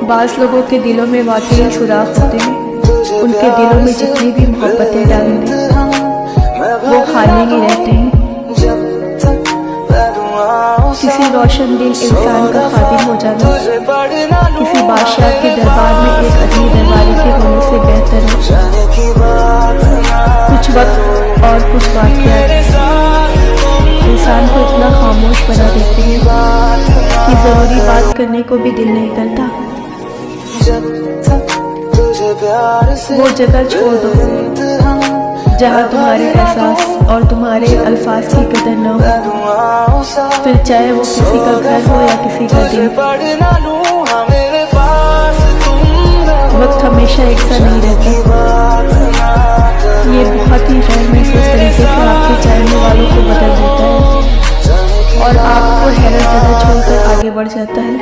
बाज़ लोगों के दिलों में वाकई सुराख होते हैं। उनके दिलों में जितनी भी मोहब्बतें डाल दें वो खाली ही रहते हैं। किसी रोशन दिल इंसान का खादिम हो जाना किसी बादशाह के दरबार में एक अदमी दरबारी के होने से बेहतर है। कुछ वक्त और कुछ वाक़यात इंसान को इतना खामोश बना देते हैं कि ज़रूरी बात करने को भी दिल नहीं करता। वो जगह छोड़ दो जहाँ तुम्हारे एहसास और तुम्हारे अल्फाज की कदर न हो, फिर चाहे वो किसी का घर हो या किसी का दिल। वक्त हमेशा एक सा नहीं रहता। ये बहुत ही गैर महसूस तरीके से आपके चाहने वालों को बदल देता है और आपको हैरत ज़दा छोड़कर आगे बढ़ जाता है।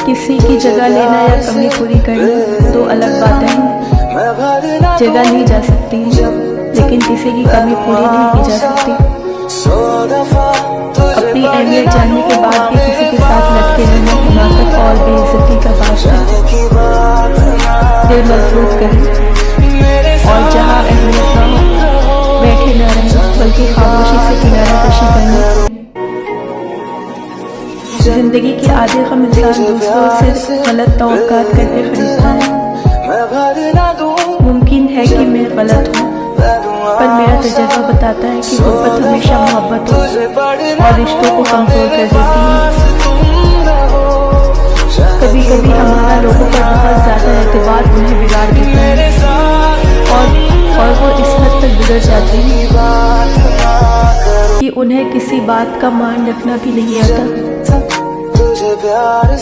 किसी की जगह लेना या कमी पूरी करना दो अलग बातें हैं। जगह ली जा सकती है लेकिन किसी की कमी पूरी नहीं की जा सकती। अपनी अहमियत जानने के बाद भी किसी के साथ लटके रहना हिमाकत और बेइज्जती का बात है। दिल मजबूत करें और जहाँ अहमियत ना हो बैठे न रहें बल्कि खामोशी से किनारा कशी करें। जिंदगी के आधे गम इंसान दूसरों से गलत तवक्कात करके खरीदता है। मुमकिन है कि मैं गलत हूँ पर मेरा तजर्बा बताता है कि गुर्बत हमेशा मोहब्बत हो और रिश्तों को कमजोर कर देती है। कभी कभी हमारा लोगों पर बहुत ज़्यादा एतबार उन्हें बिगाड़ देता है और वो इस हद तक बिगड़ जाते हैं कि उन्हें किसी बात का मान रखना भी नहीं आता।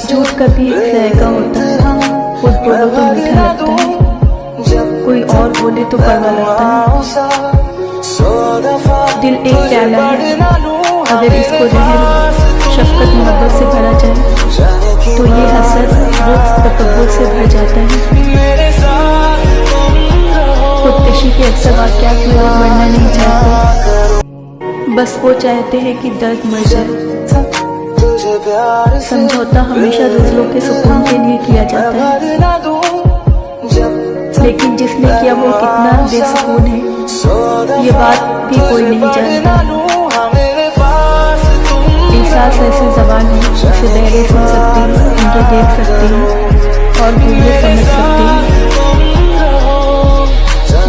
झूठ कभी एक जायका होता है, खुद बोलो तो मीठा लगता है, कोई और बोले तो कड़वा लगता है। दिल एक प्याला है, अगर इसको रहम शफकत मोहब्बत से भरा जाए तो ये हसद बुग़्ज़ तकब्बुर से भर जाता है। खुदकशी के अक्सर वाक़यात में लोग मरना नहीं चाहते, बस वो चाहते हैं कि दर्द मर जाए। समझौता हमेशा दूसरों के सुकून के लिए किया जाता है लेकिन जिसने किया वो कितना बेसुकून है ये बात भी कोई नहीं जानता। एहसास ऐसी ज़बान है उसे बहरे सुन सकती है, उनके देख सकती है और गूंगे समझ सकती है।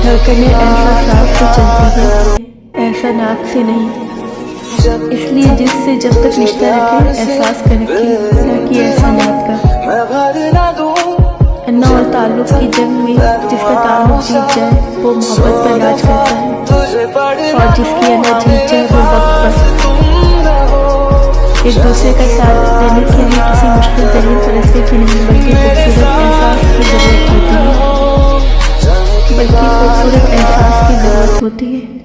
धड़कनें ऐसा साफ से चलती है ऐसा नाक से नहीं। इसलिए जिससे जब तक रिश्ता रखे एहसास कर रखे ना कि ऐसा नाक का। अन्ना और ताल्लुक़ की जंग में जिसका ताल्लुक़ जीत जाए वो मोहब्बत पर राज करता है और जिसकी अन्ना जीत जाए वो वक्त पर। एक दूसरे का साथ देने के लिए किसी मुश्किल तरीन फैसले की नहीं बल्कि खूबसूरत एहसास की ज़रूरत होती है।